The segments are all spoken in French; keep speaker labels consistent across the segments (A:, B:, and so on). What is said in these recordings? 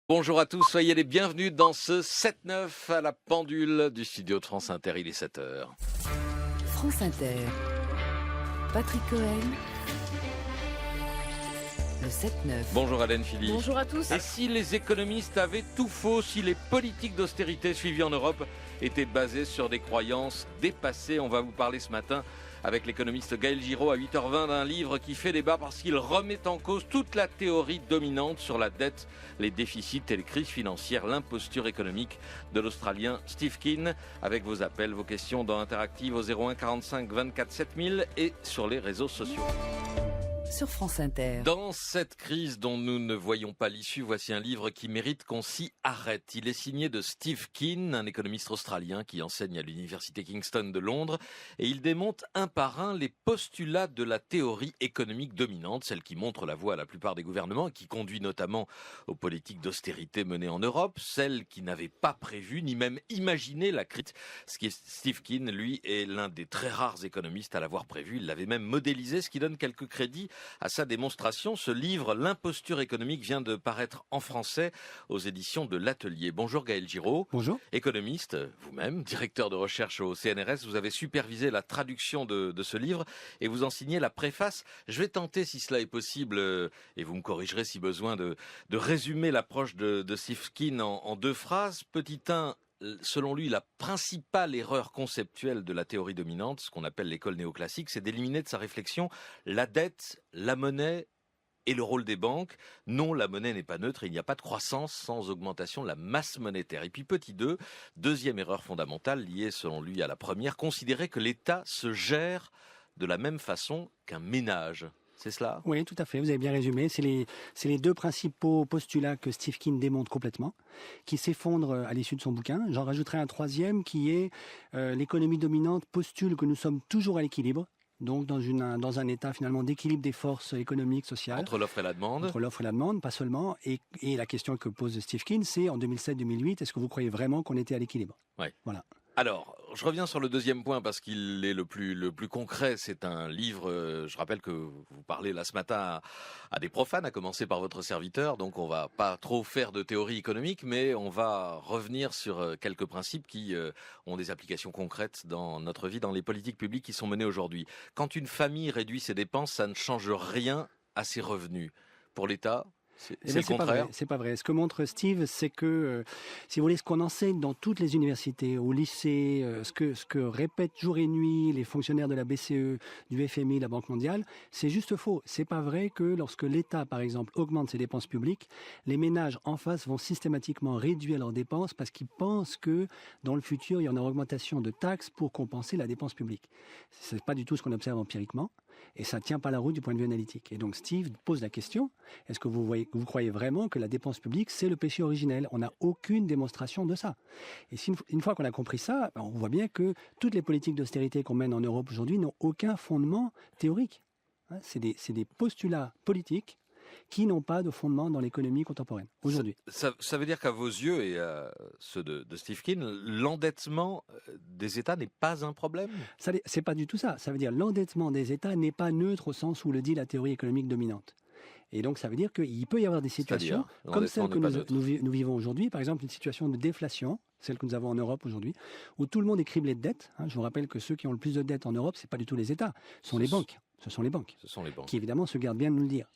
A: Bonjour à tous, soyez les bienvenus dans ce 7-9 à la pendule du studio de France Inter, il est 7h.
B: France Inter, Patrick Cohen, le 7-9.
A: Bonjour Alain Philippe.
C: Bonjour à tous.
A: Et si les économistes avaient tout faux, si les politiques d'austérité suivies en Europe étaient basées sur des croyances dépassées, on va vous parler ce matin avec l'économiste Gaël Giraud à 8h20 d'un livre qui fait débat parce qu'il remet en cause toute la théorie dominante sur la dette, les déficits et les crises financières, l'imposture économique de l'Australien Steve Keen. Avec vos appels, vos questions dans Interactive au 01 45 24 7000 et sur les réseaux sociaux.
B: Sur France Inter.
A: Dans cette crise dont nous ne voyons pas l'issue, voici un livre qui mérite qu'on s'y arrête. Il est signé de Steve Keen, un économiste australien qui enseigne à l'université Kingston de Londres, et il démonte un par un les postulats de la théorie économique dominante, celle qui montre la voie à la plupart des gouvernements et qui conduit notamment aux politiques d'austérité menées en Europe, celle qui n'avait pas prévu ni même imaginé la crise. Steve Keen, lui, est l'un des très rares économistes à l'avoir prévu. Il l'avait même modélisé, ce qui donne quelques crédits à sa démonstration. Ce livre, L'imposture économique, vient de paraître en français aux éditions de l'Atelier. Bonjour Gaël Giraud.
D: Bonjour.
A: Économiste, vous-même, directeur de recherche au CNRS, vous avez supervisé la traduction de ce livre et vous en signez la préface. Je vais tenter, si cela est possible, et vous me corrigerez si besoin, de résumer l'approche de Steve Keen en deux phrases. Petit 1, selon lui, la principale erreur conceptuelle de la théorie dominante, ce qu'on appelle l'école néoclassique, c'est d'éliminer de sa réflexion la dette, la monnaie et le rôle des banques. Non, la monnaie n'est pas neutre, il n'y a pas de croissance sans augmentation de la masse monétaire. Et puis petit 2, deuxième erreur fondamentale liée selon lui à la première, considérer que l'État se gère de la même façon qu'un ménage. C'est cela ?
D: Oui, tout à fait, vous avez bien résumé. C'est les deux principaux postulats que Steve Keen démonte complètement, qui s'effondrent à l'issue de son bouquin. J'en rajouterai un troisième qui est l'économie dominante postule que nous sommes toujours à l'équilibre. Donc dans un état finalement d'équilibre des forces économiques, sociales.
A: Entre l'offre et la demande.
D: Entre l'offre et la demande, pas seulement. Et la question que pose Steve Keen, c'est en 2007-2008, est-ce que vous croyez vraiment qu'on était à l'équilibre ?
A: Oui.
D: Voilà.
A: Alors, je reviens sur le deuxième point parce qu'il est le plus concret. C'est un livre, je rappelle que vous parlez là ce matin à des profanes, à commencer par votre serviteur. Donc on va pas trop faire de théorie économique, mais on va revenir sur quelques principes qui ont des applications concrètes dans notre vie, dans les politiques publiques qui sont menées aujourd'hui. Quand une famille réduit ses dépenses, ça ne change rien à ses revenus. Pour l'État, c'est le contraire.
D: C'est pas vrai. Ce que montre Steve, c'est que, si vous voulez, ce qu'on enseigne dans toutes les universités, au lycée, ce que répètent jour et nuit les fonctionnaires de la BCE, du FMI, de la Banque mondiale, c'est juste faux. C'est pas vrai que lorsque l'État, par exemple, augmente ses dépenses publiques, les ménages en face vont systématiquement réduire leurs dépenses parce qu'ils pensent que dans le futur, il y en aura augmentation de taxes pour compenser la dépense publique. C'est pas du tout ce qu'on observe empiriquement. Et ça ne tient pas la route du point de vue analytique. Et donc Steve pose la question, est-ce que vous croyez vraiment que la dépense publique, c'est le péché originel ? On n'a aucune démonstration de ça. Et une fois qu'on a compris ça, on voit bien que toutes les politiques d'austérité qu'on mène en Europe aujourd'hui n'ont aucun fondement théorique. C'est des postulats politiques qui n'ont pas de fondement dans l'économie contemporaine, aujourd'hui.
A: Ça veut dire qu'à vos yeux et à ceux de Steve Keen, l'endettement des États n'est pas un problème ?
D: C'est pas du tout ça. Ça veut dire l'endettement des États n'est pas neutre au sens où le dit la théorie économique dominante. Et donc ça veut dire qu'il peut y avoir des situations comme celle que nous vivons aujourd'hui, par exemple une situation de déflation, celle que nous avons en Europe aujourd'hui, où tout le monde est criblé de dettes. Je vous rappelle que ceux qui ont le plus de dettes en Europe, c'est pas du tout les États, ce sont les banques. Ce sont les banques qui évidemment se gardent bien de nous le dire.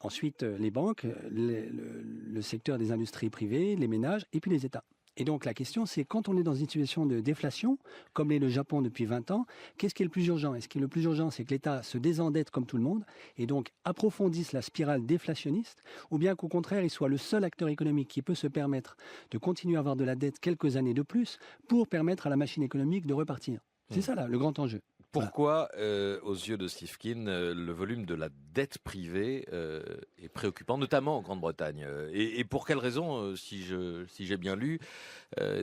D: Ensuite, les banques, le secteur des industries privées, les ménages et puis les États. Et donc la question, c'est quand on est dans une situation de déflation, comme l'est le Japon depuis 20 ans, qu'est-ce qui est le plus urgent ? Est-ce que le plus urgent, c'est que l'État se désendette comme tout le monde et donc approfondisse la spirale déflationniste, ou bien qu'au contraire, il soit le seul acteur économique qui peut se permettre de continuer à avoir de la dette quelques années de plus pour permettre à la machine économique de repartir ? C'est ça là, le grand enjeu.
A: Pourquoi, aux yeux de Steve Keen, le volume de la dette privée est préoccupant, notamment en Grande-Bretagne et pour quelle raison, si j'ai bien lu,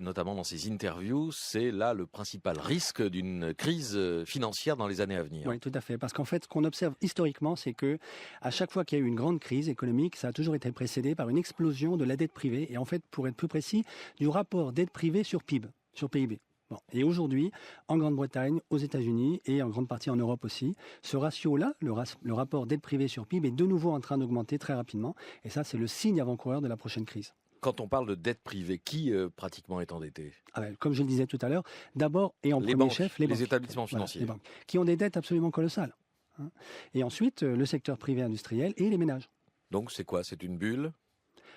A: notamment dans ses interviews, c'est là le principal risque d'une crise financière dans les années à venir.
D: Oui, tout à fait. Parce qu'en fait, ce qu'on observe historiquement, c'est que à chaque fois qu'il y a eu une grande crise économique, ça a toujours été précédé par une explosion de la dette privée et en fait, pour être plus précis, du rapport dette privée sur PIB, sur PIB. Bon. Et aujourd'hui, en Grande-Bretagne, aux États-Unis et en grande partie en Europe aussi, ce ratio-là, le rapport dette privée sur PIB, est de nouveau en train d'augmenter très rapidement. Et ça, c'est le signe avant-coureur de la prochaine crise.
A: Quand on parle de dette privée, qui pratiquement est endetté?
D: Comme je le disais tout à l'heure, d'abord et en premier chef, les banques,
A: établissements financiers.
D: Les banques, qui ont des dettes absolument colossales. Et ensuite, le secteur privé industriel et les ménages.
A: Donc c'est quoi? C'est une bulle?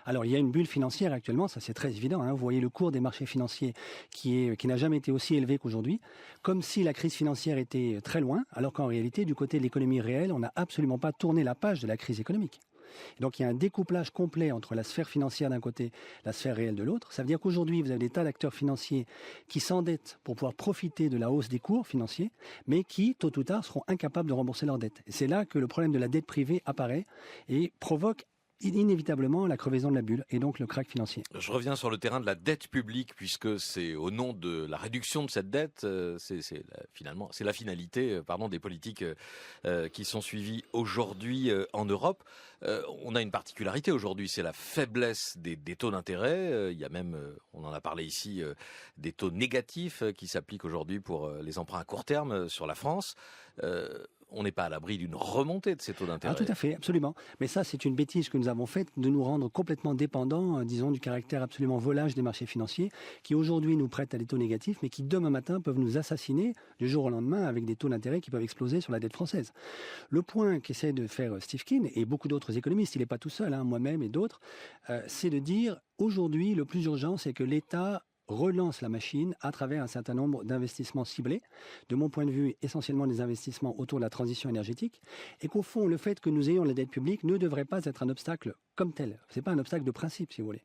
D: Alors, il y a une bulle financière actuellement, ça c'est très évident. Vous voyez le cours des marchés financiers qui n'a jamais été aussi élevé qu'aujourd'hui, comme si la crise financière était très loin, alors qu'en réalité, du côté de l'économie réelle, on n'a absolument pas tourné la page de la crise économique. Et donc, il y a un découplage complet entre la sphère financière d'un côté, la sphère réelle de l'autre. Ça veut dire qu'aujourd'hui, vous avez des tas d'acteurs financiers qui s'endettent pour pouvoir profiter de la hausse des cours financiers, mais qui, tôt ou tard, seront incapables de rembourser leurs dettes. Et c'est là que le problème de la dette privée apparaît et provoque inévitablement la crevaison de la bulle et donc le krach financier.
A: Je reviens sur le terrain de la dette publique puisque c'est au nom de la réduction de cette dette, finalement c'est la finalité des politiques qui sont suivies aujourd'hui en Europe. On a une particularité aujourd'hui, c'est la faiblesse des taux d'intérêt. Il y a même, on en a parlé ici, des taux négatifs qui s'appliquent aujourd'hui pour les emprunts à court terme sur la France. On n'est pas à l'abri d'une remontée de ces taux d'intérêt.
D: Tout à fait, absolument. Mais ça, c'est une bêtise que nous avons faite de nous rendre complètement dépendants, disons, du caractère absolument volage des marchés financiers, qui aujourd'hui nous prêtent à des taux négatifs, mais qui demain matin peuvent nous assassiner du jour au lendemain avec des taux d'intérêt qui peuvent exploser sur la dette française. Le point qu'essaie de faire Steve Keen et beaucoup d'autres économistes, il n'est pas tout seul, moi-même et d'autres, c'est de dire aujourd'hui, le plus urgent, c'est que l'État relance la machine à travers un certain nombre d'investissements ciblés, de mon point de vue essentiellement des investissements autour de la transition énergétique, et qu'au fond le fait que nous ayons la dette publique ne devrait pas être un obstacle comme tel. Ce n'est pas un obstacle de principe si vous voulez.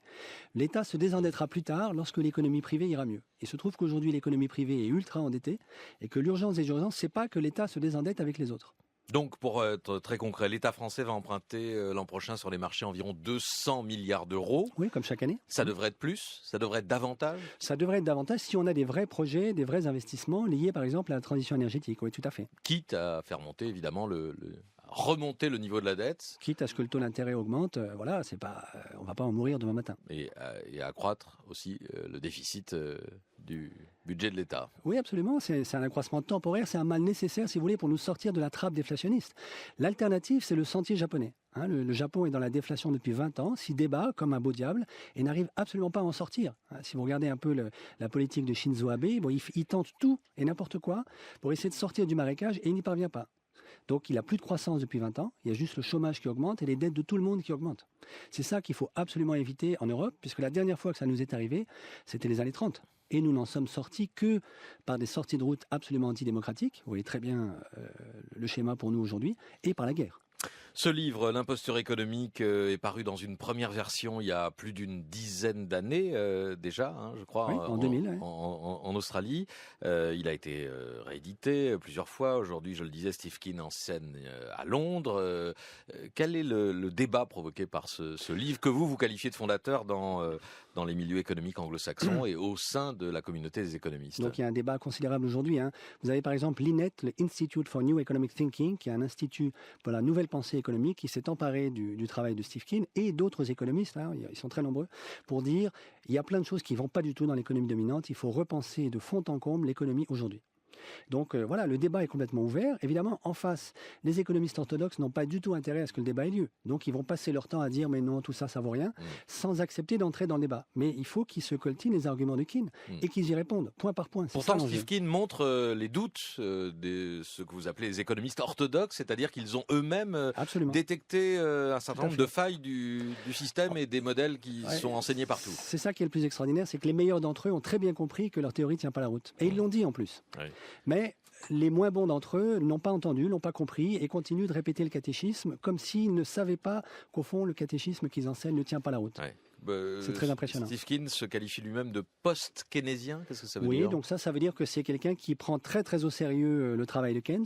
D: L'État se désendettera plus tard lorsque l'économie privée ira mieux. Il se trouve qu'aujourd'hui l'économie privée est ultra endettée et que l'urgence des urgences, c'est pas que l'État se désendette avec les autres.
A: Donc, pour être très concret, l'État français va emprunter l'an prochain sur les marchés environ 200 milliards d'euros.
D: Oui, comme chaque année.
A: Ça devrait être plus? Ça devrait être davantage? Ça
D: devrait être davantage si on a des vrais projets, des vrais investissements liés par exemple à la transition énergétique. Oui, tout à fait.
A: Quitte à faire monter évidemment remonter le niveau de la dette.
D: Quitte à ce que le taux d'intérêt augmente, c'est pas, on va pas en mourir demain matin.
A: Et accroître aussi le déficit du budget de l'État.
D: Oui, absolument. C'est un accroissement temporaire, c'est un mal nécessaire, si vous voulez, pour nous sortir de la trappe déflationniste. L'alternative, c'est le sentier japonais. Le Japon est dans la déflation depuis 20 ans, s'y débat comme un beau diable et n'arrive absolument pas à en sortir. Si vous regardez un peu la politique de Shinzo Abe, il tente tout et n'importe quoi pour essayer de sortir du marécage et il n'y parvient pas. Donc il n'a plus de croissance depuis 20 ans, il y a juste le chômage qui augmente et les dettes de tout le monde qui augmentent. C'est ça qu'il faut absolument éviter en Europe, puisque la dernière fois que ça nous est arrivé, c'était les années 30. Et nous n'en sommes sortis que par des sorties de route absolument antidémocratiques, vous voyez très bien le schéma pour nous aujourd'hui, et par la guerre.
A: Ce livre, L'imposture économique, est paru dans une première version il y a plus d'une dizaine d'années déjà, je crois,
D: oui, en 2000,
A: en Australie. Il a été réédité plusieurs fois. Aujourd'hui, je le disais, Steve Keen en scène à Londres. Quel est le débat provoqué par ce livre que vous qualifiez de fondateur dans les milieux économiques anglo-saxons et au sein de la communauté des économistes?
D: Donc il y a un débat considérable aujourd'hui. Vous avez par exemple l'INET, le Institute for New Economic Thinking, qui est un institut pour la nouvelle pensée économique qui s'est emparé du travail de Steve Keen et d'autres économistes, ils sont très nombreux, pour dire il y a plein de choses qui ne vont pas du tout dans l'économie dominante, il faut repenser de fond en comble l'économie aujourd'hui. Donc le débat est complètement ouvert. Évidemment, en face, les économistes orthodoxes n'ont pas du tout intérêt à ce que le débat ait lieu. Donc ils vont passer leur temps à dire mais non, tout ça, ça vaut rien, sans accepter d'entrer dans le débat. Mais il faut qu'ils se coltinent les arguments de Keen et qu'ils y répondent, point par point.
A: Pourtant, Steve Keen montre les doutes de ce que vous appelez les économistes orthodoxes, c'est-à-dire qu'ils ont eux-mêmes détecté un certain nombre de failles du système et des modèles qui sont enseignés partout.
D: C'est ça qui est le plus extraordinaire, c'est que les meilleurs d'entre eux ont très bien compris que leur théorie ne tient pas la route. Et ils l'ont dit en plus. Oui. Mais les moins bons d'entre eux n'ont pas entendu, n'ont pas compris et continuent de répéter le catéchisme comme s'ils ne savaient pas qu'au fond, le catéchisme qu'ils enseignent ne tient pas la route. Oui. C'est très impressionnant.
A: Steve Keen se qualifie lui-même de post-keynésien. Qu'est-ce que ça veut dire?
D: Oui, donc ça veut dire que c'est quelqu'un qui prend très très au sérieux le travail de Keynes,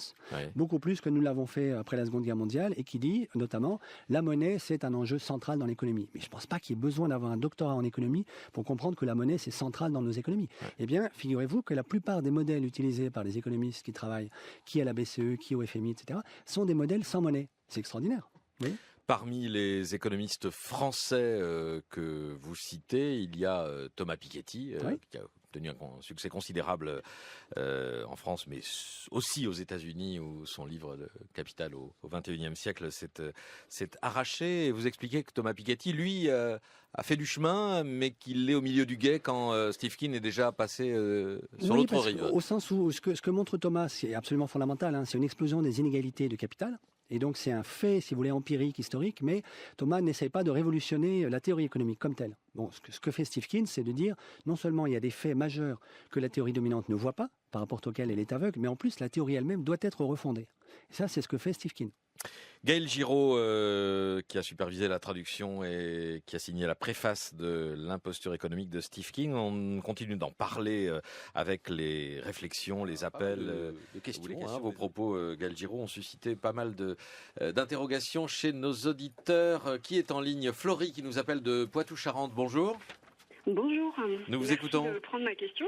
D: beaucoup plus que nous l'avons fait après la Seconde Guerre mondiale, et qui dit notamment la monnaie c'est un enjeu central dans l'économie. Mais je ne pense pas qu'il y ait besoin d'avoir un doctorat en économie pour comprendre que la monnaie c'est central dans nos économies. Eh bien, figurez-vous que la plupart des modèles utilisés par les économistes qui travaillent, qui à la BCE, qui au FMI, etc., sont des modèles sans monnaie. C'est extraordinaire. Oui.
A: Parmi les économistes français que vous citez, il y a Thomas Piketty, qui a obtenu un succès considérable en France, mais aussi aux États-Unis, où son livre de Capital au XXIe siècle s'est arraché. Et vous expliquez que Thomas Piketty, lui, a fait du chemin, mais qu'il est au milieu du gué quand Steve Keen est déjà passé sur l'autre rive.
D: Au sens où ce que montre Thomas, c'est absolument fondamental, hein, c'est une explosion des inégalités de capital. Et donc c'est un fait, si vous voulez, empirique, historique, mais Thomas n'essaye pas de révolutionner la théorie économique comme telle. Bon, ce que fait Steve Keen, c'est de dire, non seulement il y a des faits majeurs que la théorie dominante ne voit pas, par rapport auxquels elle est aveugle, mais en plus la théorie elle-même doit être refondée. Et ça, c'est ce que fait Steve Keen.
A: Gaël Giraud, qui a supervisé la traduction et qui a signé la préface de l'imposture économique de Steve Keen. On continue d'en parler avec les réflexions, les appels, les questions. Vos propos, Gaël Giraud, ont suscité pas mal d'interrogations chez nos auditeurs. Qui est en ligne? Florie, qui nous appelle de Poitou-Charentes. Bonjour.
C: Bonjour.
A: Nous vous écoutons.
C: Merci de prendre ma question.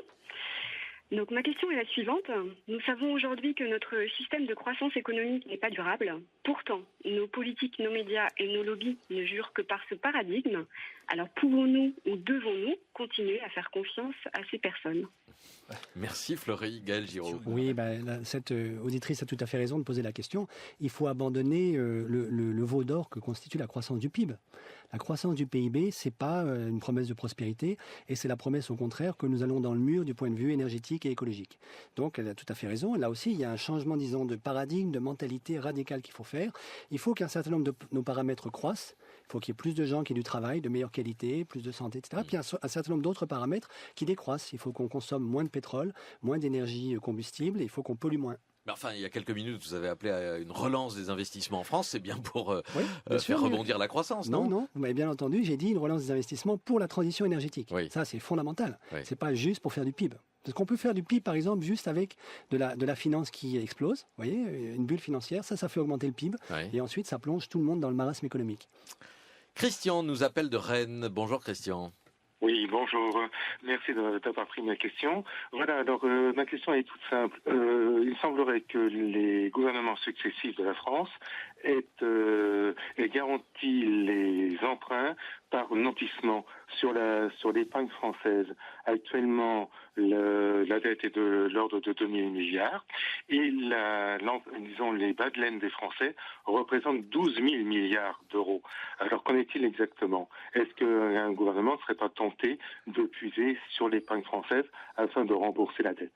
C: Donc ma question est la suivante. Nous savons aujourd'hui que notre système de croissance économique n'est pas durable. Pourtant, nos politiques, nos médias et nos lobbies ne jurent que par ce paradigme. Alors pouvons-nous ou devons-nous continuer à faire confiance à ces personnes ?
A: Merci Florie. Gaël Giraud.
D: Oui, cette auditrice a tout à fait raison de poser la question. Il faut abandonner le veau d'or que constitue la croissance du PIB. La croissance du PIB, c'est pas une promesse de prospérité, et c'est la promesse au contraire que nous allons dans le mur du point de vue énergétique et écologique. Donc elle a tout à fait raison. Là aussi, il y a un changement, disons, de paradigme, de mentalité radicale qu'il faut faire. Il faut qu'un certain nombre de nos paramètres croissent. Il faut qu'il y ait plus de gens qui aient du travail, de meilleure qualité, plus de santé, etc. Puis un certain nombre d'autres paramètres qui décroissent. Il faut qu'on consomme moins de pétrole, moins d'énergie combustible, et il faut qu'on pollue moins.
A: Mais enfin, il y a quelques minutes, vous avez appelé à une relance des investissements en France. C'est bien pour
D: faire
A: rebondir la croissance, non ?
D: Non, vous m'avez bien entendu. J'ai dit une relance des investissements pour la transition énergétique.
A: Oui.
D: Ça, c'est fondamental.
A: Oui.
D: C'est pas juste pour faire du PIB. Parce qu'on peut faire du PIB, par exemple, juste avec de la finance qui explose. Vous voyez, une bulle financière, ça fait augmenter le PIB.
A: Oui.
D: Et ensuite, ça plonge tout le monde dans le marasme économique.
A: Christian nous appelle de Rennes. Bonjour Christian.
E: Oui, bonjour. Merci d'avoir pris ma question. Voilà, alors ma question est toute simple. Il semblerait que les gouvernements successifs de la France aient garanti les emprunts par notissement sur l'épargne française. Actuellement, la dette est de l'ordre de 2 000 milliards et disons les bas de laine des Français représentent 12 000 milliards d'euros. Alors qu'en est-il exactement? Est-ce qu'un gouvernement ne serait pas tenté de puiser sur l'épargne française afin de rembourser la dette?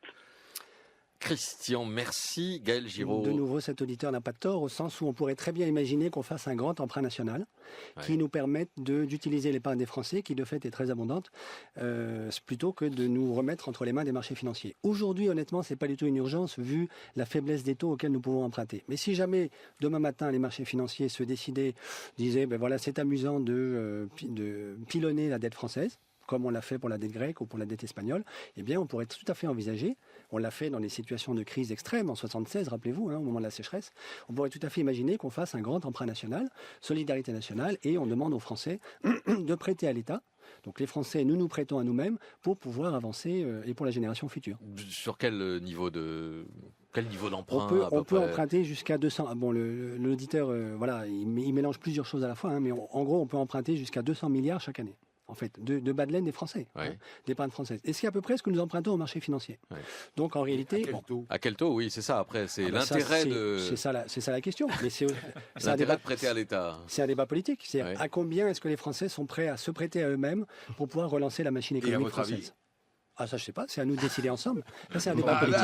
A: Christian, merci. Gaël Giraud.
D: De nouveau, cet auditeur n'a pas de tort, au sens où on pourrait très bien imaginer qu'on fasse un grand emprunt national qui nous permette d'utiliser l'épargne des Français, qui de fait est très abondante, plutôt que de nous remettre entre les mains des marchés financiers. Aujourd'hui, honnêtement, c'est pas du tout une urgence vu la faiblesse des taux auxquels nous pouvons emprunter. Mais si jamais demain matin les marchés financiers se décidaient, disaient, voilà, c'est amusant de pilonner la dette française, comme on l'a fait pour la dette grecque ou pour la dette espagnole, eh bien, on pourrait tout à fait envisager, on l'a fait dans les situations de crise extrême en 1976, rappelez-vous, au moment de la sécheresse, on pourrait tout à fait imaginer qu'on fasse un grand emprunt national, solidarité nationale, et on demande aux Français de prêter à l'État. Donc les Français, nous prêtons à nous-mêmes pour pouvoir avancer et pour la génération future.
A: Sur quel niveau d'emprunt
D: on peut emprunter jusqu'à 200. Bon, l'auditeur, il mélange plusieurs choses à la fois, mais en gros, on peut emprunter jusqu'à 200 milliards chaque année. En fait, de bas de laine des Français, d'épargne française. Et c'est à peu près ce que nous empruntons au marché financier. Ouais. Donc en réalité...
A: À quel taux? Oui, c'est ça. Après, c'est l'intérêt de...
D: C'est ça la question. Mais c'est
A: l'intérêt de prêter à l'État.
D: C'est un débat politique. C'est à combien est-ce que les Français sont prêts à se prêter à eux-mêmes pour pouvoir relancer la machine économique française? Ah, ça, je sais pas, c'est à nous de décider ensemble. Ça, c'est un débat politique.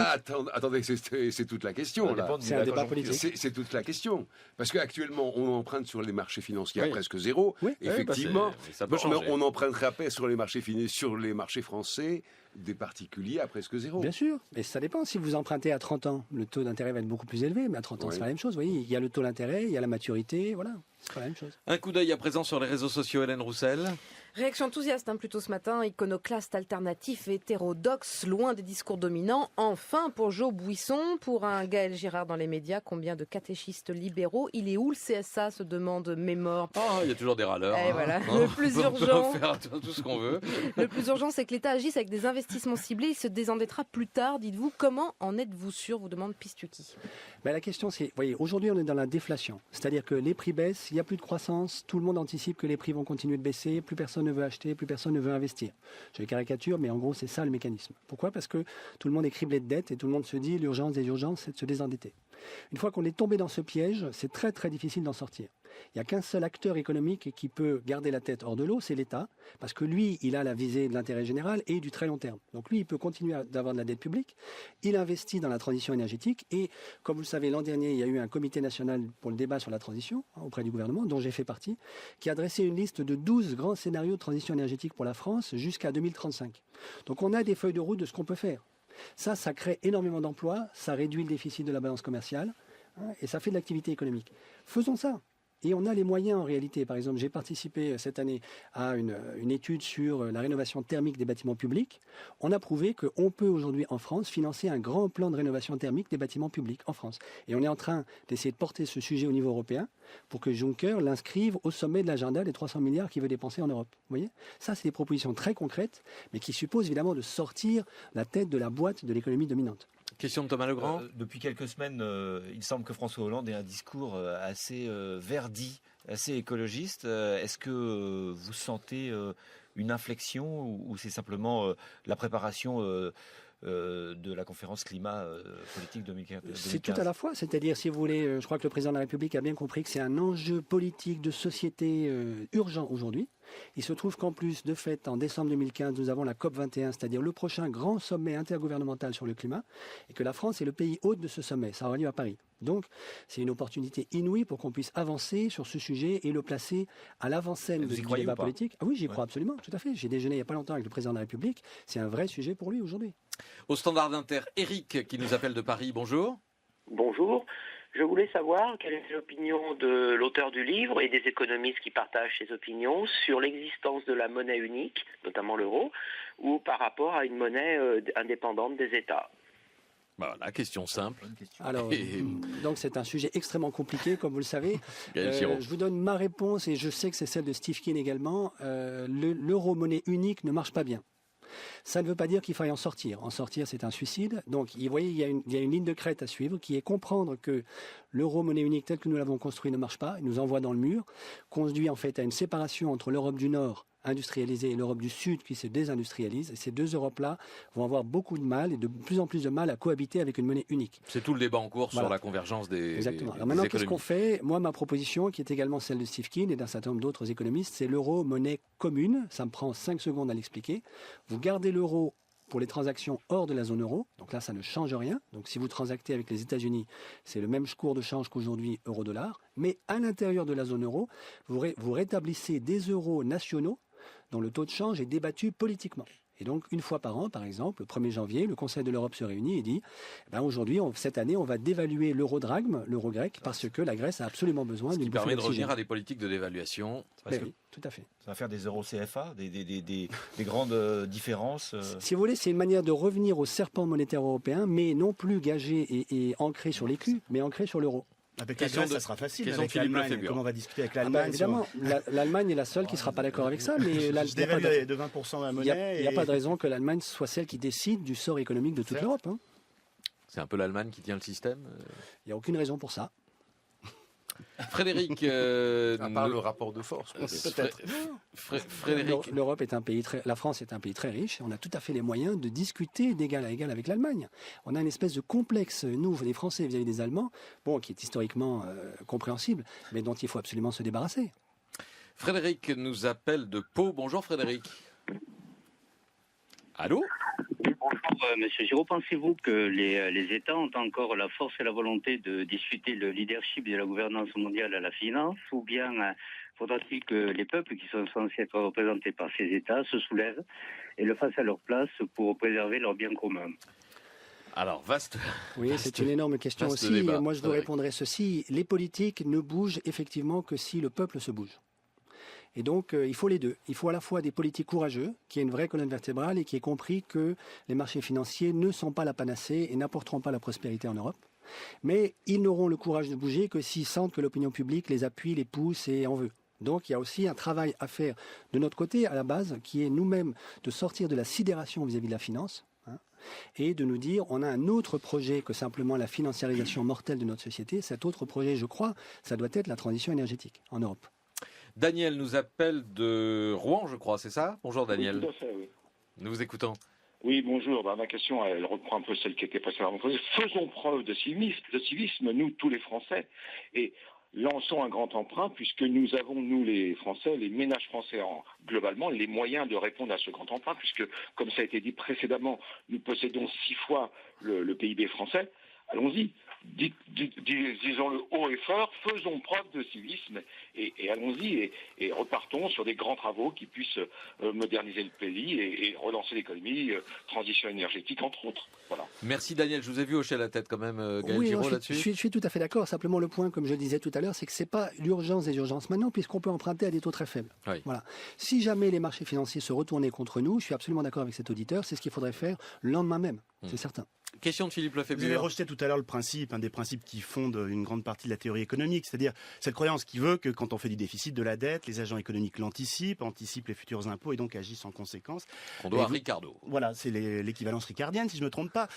F: Attendez, c'est toute la question.
D: C'est un débat politique.
F: C'est toute la question. Parce qu'actuellement, on emprunte sur les marchés financiers à presque zéro. Oui. Effectivement, ça peut changer. On emprunterait sur les marchés français des particuliers à presque zéro.
D: Bien sûr, mais ça dépend. Si vous empruntez à 30 ans, le taux d'intérêt va être beaucoup plus élevé, mais à 30 ans, c'est la même chose. Vous voyez, il y a le taux d'intérêt, il y a la maturité, voilà, c'est pas la même chose.
A: Un coup d'œil à présent sur les réseaux sociaux, Hélène Roussel.
G: Réaction enthousiaste plutôt ce matin, iconoclaste, alternatif, hétérodoxe, loin des discours dominants. Enfin pour Jo Buisson, pour un Gaël Girard dans les médias, combien de catéchistes libéraux? Il est où le CSA, se demande Mémor.
A: Il y a toujours des râleurs.
G: Voilà. Le plus urgent.
A: On peut faire tout ce qu'on veut.
G: Le plus urgent, c'est que l'État agisse avec des investissements ciblés. Il se désendettera plus tard, dites-vous. Comment en êtes-vous sûr, vous demande Pistuki.
D: La question, c'est, vous voyez, aujourd'hui, on est dans la déflation. C'est-à-dire que les prix baissent, il n'y a plus de croissance, tout le monde anticipe que les prix vont continuer de baisser, plus personne personne ne veut acheter, plus personne ne veut investir. Je caricature, mais en gros, c'est ça le mécanisme. Pourquoi ? Parce que tout le monde est criblé de dettes et tout le monde se dit l'urgence des urgences, c'est de se désendetter. Une fois qu'on est tombé dans ce piège, c'est très très difficile d'en sortir. Il n'y a qu'un seul acteur économique qui peut garder la tête hors de l'eau, c'est l'État, parce que lui, il a la visée de l'intérêt général et du très long terme. Donc lui, il peut continuer d'avoir de la dette publique, il investit dans la transition énergétique, et comme vous le savez, l'an dernier, il y a eu un comité national pour le débat sur la transition, auprès du gouvernement, dont j'ai fait partie, qui a dressé une liste de 12 grands scénarios de transition énergétique pour la France jusqu'à 2035. Donc on a des feuilles de route de ce qu'on peut faire. Ça crée énormément d'emplois, ça réduit le déficit de la balance commerciale, et ça fait de l'activité économique. Faisons ça. Et on a les moyens en réalité. Par exemple, j'ai participé cette année à une étude sur la rénovation thermique des bâtiments publics. On a prouvé qu'on peut aujourd'hui en France financer un grand plan de rénovation thermique des bâtiments publics en France. Et on est en train d'essayer de porter ce sujet au niveau européen pour que Juncker l'inscrive au sommet de l'agenda des 300 milliards qu'il veut dépenser en Europe. Vous voyez ? Ça, c'est des propositions très concrètes, mais qui supposent évidemment de sortir la tête de la boîte de l'économie dominante.
A: Question de Thomas Legrand.
H: Depuis quelques semaines, il semble que François Hollande ait un discours assez verdi, assez écologiste. Est-ce que vous sentez une inflexion ou c'est simplement la préparation de la conférence climat politique 2015 ?
D: C'est tout à la fois, c'est-à-dire, si vous voulez, je crois que le président de la République a bien compris que c'est un enjeu politique de société urgent aujourd'hui. Il se trouve qu'en plus, de fait, en décembre 2015, nous avons la COP21, c'est-à-dire le prochain grand sommet intergouvernemental sur le climat, et que la France est le pays hôte de ce sommet. Ça aura lieu à Paris. Donc, c'est une opportunité inouïe pour qu'on puisse avancer sur ce sujet et le placer à l'avant-scène du débat politique. Ah oui, j'y crois absolument, tout à fait. J'ai déjeuné il n'y a pas longtemps avec le président de la République. C'est un vrai sujet pour lui aujourd'hui.
A: Au Standard d'Inter, Eric qui nous appelle de Paris. Bonjour.
I: Bonjour. Je voulais savoir quelle est l'opinion de l'auteur du livre et des économistes qui partagent ces opinions sur l'existence de la monnaie unique, notamment l'euro, ou par rapport à une monnaie indépendante des États.
A: Voilà, question simple.
D: Alors, donc c'est un sujet extrêmement compliqué, comme vous le savez. Je vous donne ma réponse et je sais que c'est celle de Steve Keen également. L'euro-monnaie unique ne marche pas bien. Ça ne veut pas dire qu'il faille en sortir. En sortir, c'est un suicide. Donc, vous voyez, il y a une ligne de crête à suivre qui est comprendre que l'euro-monnaie unique tel que nous l'avons construit ne marche pas. Il nous envoie dans le mur, conduit en fait à une séparation entre l'Europe du Nord industrialisée et l'Europe du Sud qui se désindustrialise. Et ces deux Europes-là vont avoir beaucoup de mal et de plus en plus de mal à cohabiter avec une monnaie unique.
A: C'est tout le débat en cours sur la convergence des
D: Exactement. Alors maintenant, qu'est-ce qu'on fait ? Moi, ma proposition, qui est également celle de Steve Keen et d'un certain nombre d'autres économistes, c'est l'euro-monnaie commune. Ça me prend 5 secondes à l'expliquer. Vous gardez l'euro pour les transactions hors de la zone euro. Donc là, ça ne change rien. Donc si vous transactez avec les États-Unis, c'est le même cours de change qu'aujourd'hui, euro-dollar. Mais à l'intérieur de la zone euro, vous rétablissez des euros nationaux dont le taux de change est débattu politiquement. Et donc, une fois par an, par exemple, le 1er janvier, le Conseil de l'Europe se réunit et dit aujourd'hui, cette année, on va dévaluer l'euro-drachme, l'euro grec, parce que la Grèce a absolument besoin d'une bouffée d'oxygène.
A: Ce qui permet de revenir à des politiques de dévaluation.
D: Oui, tout à fait.
H: Ça va faire des euros CFA, des grandes différences.
D: Si vous voulez, c'est une manière de revenir au serpent monétaire européen, mais non plus gagé et ancré sur l'écu, mais ancré sur l'euro.
J: Avec la Grèce, ça sera facile. Avec l'Allemagne, comment on va discuter avec l'Allemagne
D: évidemment, l'Allemagne est la seule qui ne sera pas d'accord avec ça. Mais
J: je dévalue de 20% la monnaie.
D: Il n'y a pas de raison que l'Allemagne soit celle qui décide du sort économique de toute l'Europe.
A: C'est un peu l'Allemagne qui tient le système.
D: Il n'y a aucune raison pour ça.
A: Frédéric,
F: à part le rapport de force, peut-être.
A: Frédéric,
D: l'Europe est un pays la France est un pays très riche. On a tout à fait les moyens de discuter d'égal à égal avec l'Allemagne. On a une espèce de complexe, nous, les Français vis-à-vis des Allemands, qui est historiquement compréhensible, mais dont il faut absolument se débarrasser.
A: Frédéric nous appelle de Pau. Bonjour Frédéric. Allô ?
K: Bonjour Monsieur Giraud, pensez-vous que les États ont encore la force et la volonté de discuter le leadership de la gouvernance mondiale à la finance, ou bien faudra-t-il que les peuples qui sont censés être représentés par ces États se soulèvent et le fassent à leur place pour préserver leurs biens communs ?
A: Alors, vaste.
D: Oui, c'est une énorme question aussi.
A: Débat,
D: moi, je vous répondrai ceci. Les politiques ne bougent effectivement que si le peuple se bouge. Et donc, il faut les deux. Il faut à la fois des politiques courageux, qui aient une vraie colonne vertébrale et qui aient compris que les marchés financiers ne sont pas la panacée et n'apporteront pas la prospérité en Europe. Mais ils n'auront le courage de bouger que s'ils sentent que l'opinion publique les appuie, les pousse et en veut. Donc, il y a aussi un travail à faire de notre côté, à la base, qui est nous-mêmes de sortir de la sidération vis-à-vis de la finance, et de nous dire, on a un autre projet que simplement la financiarisation mortelle de notre société. Cet autre projet, je crois, ça doit être la transition énergétique en Europe.
A: Daniel nous appelle de Rouen, je crois, c'est ça? Bonjour Daniel.
L: Oui, tout à fait, oui.
A: Nous vous écoutons.
L: Oui, bonjour. Ma question, elle reprend un peu celle qui était précédemment posée. Faisons preuve de civisme, nous, tous les Français, et lançons un grand emprunt, puisque nous avons, nous les Français, les ménages français, globalement, les moyens de répondre à ce grand emprunt, puisque, comme ça a été dit précédemment, nous possédons 6 fois le PIB français. Allons-y. Disons-le haut et fort, faisons preuve de civisme et allons-y et repartons sur des grands travaux qui puissent moderniser le pays et relancer l'économie, transition énergétique entre autres. Voilà.
A: Merci Daniel, je vous ai vu hocher la tête quand même, Gaël Giraud, là-dessus.
D: Je suis tout à fait d'accord, simplement le point, comme je le disais tout à l'heure, c'est que ce n'est pas l'urgence des urgences maintenant, puisqu'on peut emprunter à des taux très faibles.
A: Oui.
D: Voilà. Si jamais les marchés financiers se retournaient contre nous, je suis absolument d'accord avec cet auditeur, c'est ce qu'il faudrait faire le lendemain même, c'est certain.
A: Question de Philippe Lefebvre.
J: Vous avez rejeté tout à l'heure le principe, un des principes qui fondent une grande partie de la théorie économique, c'est-à-dire cette croyance qui veut que quand on fait du déficit, de la dette, les agents économiques l'anticipent, anticipent les futurs impôts et donc agissent en conséquence.
A: On doit à Ricardo.
J: Voilà, c'est l'équivalence ricardienne si je ne me trompe pas.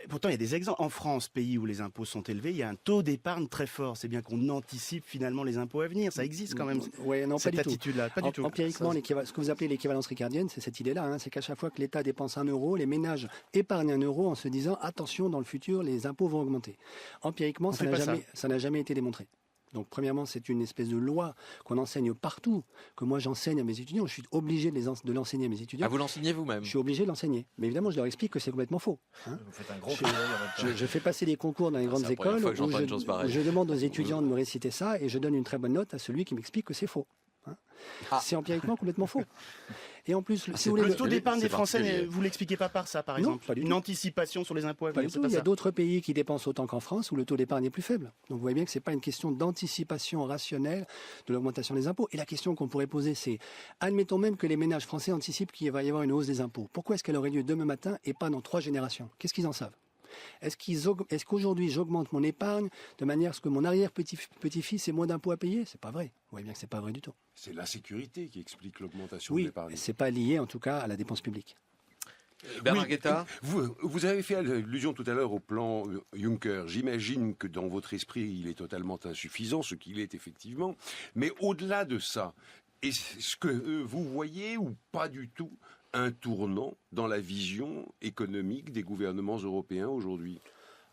J: Pourtant, il y a des exemples. En France, pays où les impôts sont élevés, il y a un taux d'épargne très fort. C'est bien qu'on anticipe finalement les impôts à venir. Ça existe quand même.
D: Ouais, non,
J: cette
D: pas du
J: attitude-là. Pas du tout.
D: Empiriquement, ce que vous appelez l'équivalence ricardienne, c'est cette idée-là. Hein, c'est qu'à chaque fois que l'État dépense 1 euro, les ménages épargnent 1 euro en se disant attention, dans le futur, les impôts vont augmenter. Empiriquement, ça n'a jamais été démontré. Donc, premièrement, c'est une espèce de loi qu'on enseigne partout, que moi j'enseigne à mes étudiants. Je suis obligé de l'enseigner à mes étudiants.
A: Ah, vous l'enseignez vous-même?
D: Je suis obligé de l'enseigner. Mais évidemment, je leur explique que c'est complètement faux. Hein.
H: Vous faites un gros
D: je fais passer des concours dans les grandes écoles où je demande aux étudiants de me réciter ça et je donne une très bonne note à celui qui m'explique que c'est faux. Hein. C'est empiriquement complètement faux. Et en plus,
J: le taux d'épargne des Français, vous l'expliquez pas par ça, par exemple?
D: Pas du tout.
J: Une anticipation sur les impôts à venir,
D: Il y a d'autres pays qui dépensent autant qu'en France où le taux d'épargne est plus faible. Donc vous voyez bien que ce n'est pas une question d'anticipation rationnelle de l'augmentation des impôts. Et la question qu'on pourrait poser, c'est, admettons même que les ménages français anticipent qu'il va y avoir une hausse des impôts. Pourquoi est-ce qu'elle aurait lieu demain matin et pas dans 3 générations? Qu'est-ce qu'ils en savent? Est-ce qu'aujourd'hui j'augmente mon épargne de manière à ce que mon arrière-petit-fils ait moins d'impôts à payer? C'est pas vrai. Vous voyez bien que c'est pas vrai du tout.
F: C'est l'insécurité qui explique l'augmentation de l'épargne.
D: Oui, c'est pas lié en tout cas à la dépense publique.
A: Bernard Guetta,
F: vous avez fait allusion tout à l'heure au plan Juncker. J'imagine que dans votre esprit, il est totalement insuffisant, ce qu'il est effectivement. Mais au-delà de ça, est-ce que vous voyez ou pas du tout un tournant dans la vision économique des gouvernements européens aujourd'hui?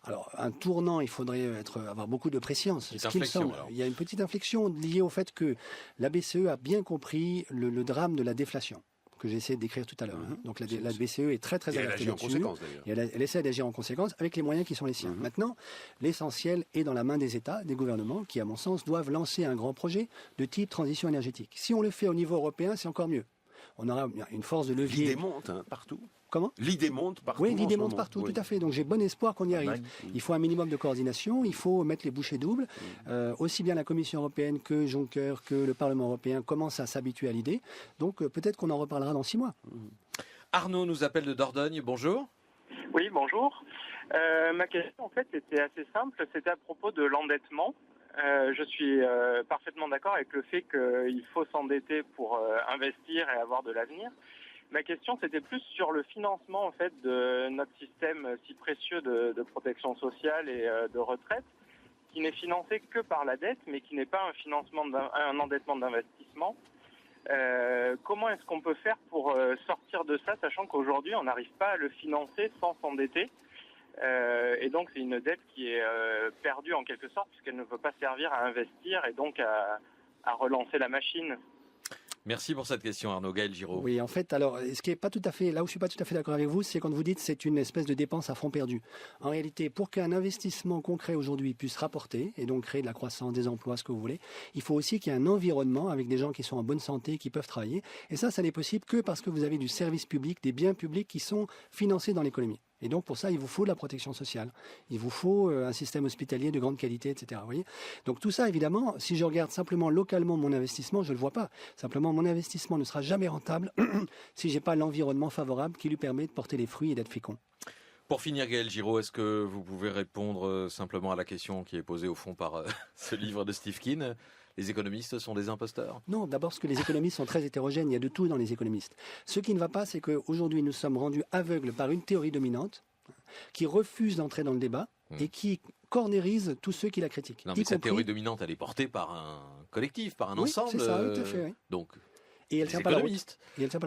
D: Alors, un tournant, il faudrait avoir beaucoup de préscience. Ce qui me semble, il y a une petite inflexion liée au fait que la BCE a bien compris le drame de la déflation que j'ai essayé de décrire tout à l'heure. Hein. Donc la BCE est très très alertée là-dessus. Elle essaie d'agir en conséquence avec les moyens qui sont les siens. Maintenant, l'essentiel est dans la main des États, des gouvernements, qui, à mon sens, doivent lancer un grand projet de type transition énergétique. Si on le fait au niveau européen, c'est encore mieux. On aura une force de levier.
F: L'idée monte partout.
D: Comment?
F: L'idée monte partout.
D: Oui, l'idée monte partout, tout à fait. Donc j'ai bon espoir qu'on y arrive. Il faut un minimum de coordination, il faut mettre les bouchées doubles. Aussi bien la Commission européenne que Juncker, que le Parlement européen commencent à s'habituer à l'idée. Donc peut-être qu'on en reparlera dans 6 mois.
A: Arnaud nous appelle de Dordogne. Bonjour.
M: Oui, bonjour. Ma question, en fait, était assez simple. C'était à propos de l'endettement. Je suis parfaitement d'accord avec le fait qu'il faut s'endetter pour investir et avoir de l'avenir. Ma question, c'était plus sur le financement en fait de notre système si précieux de protection sociale et de retraite, qui n'est financé que par la dette, mais qui n'est pas un endettement d'investissement. Comment est-ce qu'on peut faire pour sortir de ça, sachant qu'aujourd'hui, on n'arrive pas à le financer sans s'endetter? Et donc, c'est une dette qui est perdue en quelque sorte, puisqu'elle ne peut pas servir à investir et donc à relancer la machine.
A: Merci pour cette question, Arnaud. Gaël Giraud.
D: Oui, en fait, alors, ce qui est pas tout à fait, là où je suis pas tout à fait d'accord avec vous, c'est quand vous dites c'est une espèce de dépense à fond perdu. En réalité, pour qu'un investissement concret aujourd'hui puisse rapporter et donc créer de la croissance, des emplois, ce que vous voulez, il faut aussi qu'il y ait un environnement avec des gens qui sont en bonne santé, qui peuvent travailler. Et ça n'est possible que parce que vous avez du service public, des biens publics qui sont financés dans l'économie. Et donc, pour ça, il vous faut de la protection sociale. Il vous faut un système hospitalier de grande qualité, etc. Vous voyez ? Donc, tout ça, évidemment, si je regarde simplement localement mon investissement, je ne le vois pas. Simplement, mon investissement ne sera jamais rentable si je n'ai pas l'environnement favorable qui lui permet de porter les fruits et d'être fécond.
A: Pour finir, Gaël Giraud, est-ce que vous pouvez répondre simplement à la question qui est posée au fond par ce livre de Steve Keen ? Les économistes sont des imposteurs?
D: Non, d'abord parce que les économistes sont très hétérogènes, il y a de tout dans les économistes. Ce qui ne va pas, c'est qu'aujourd'hui nous sommes rendus aveugles par une théorie dominante qui refuse d'entrer dans le débat et qui cornérise tous ceux qui la critiquent.
A: Non, mais cette théorie dominante, elle est portée par un collectif, par un
D: oui,
A: ensemble.
D: C'est ça, tout à fait. Oui.
A: Donc,
D: et elle
A: les économistes.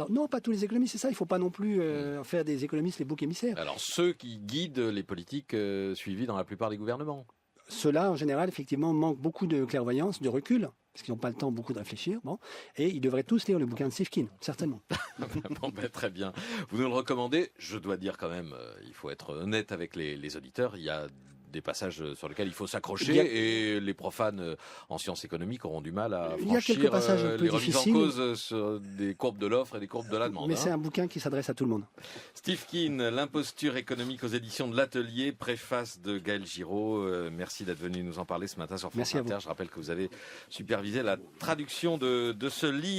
D: Non, pas tous les économistes, c'est ça. Il ne faut pas non plus faire des économistes les boucs émissaires.
A: Alors, ceux qui guident les politiques suivies dans la plupart des gouvernements.
D: Ceux-là, en général, effectivement, manquent beaucoup de clairvoyance, de recul, parce qu'ils n'ont pas le temps beaucoup de réfléchir. Bon, et ils devraient tous lire le bouquin de Sifkin, certainement.
A: Bon, très bien. Vous nous le recommandez. Je dois dire quand même, il faut être honnête avec les auditeurs. Il y a des passages sur lesquels il faut s'accrocher et les profanes en sciences économiques auront du mal à franchir les remises en cause sur des courbes de l'offre et des courbes de la demande.
D: Mais c'est un bouquin qui s'adresse à tout le monde.
A: Sifkin, l'imposture économique aux éditions de l'Atelier, préface de Gaël Giraud. Merci d'être venu nous en parler ce matin sur France Inter. Je rappelle que vous avez supervisé la traduction de ce livre.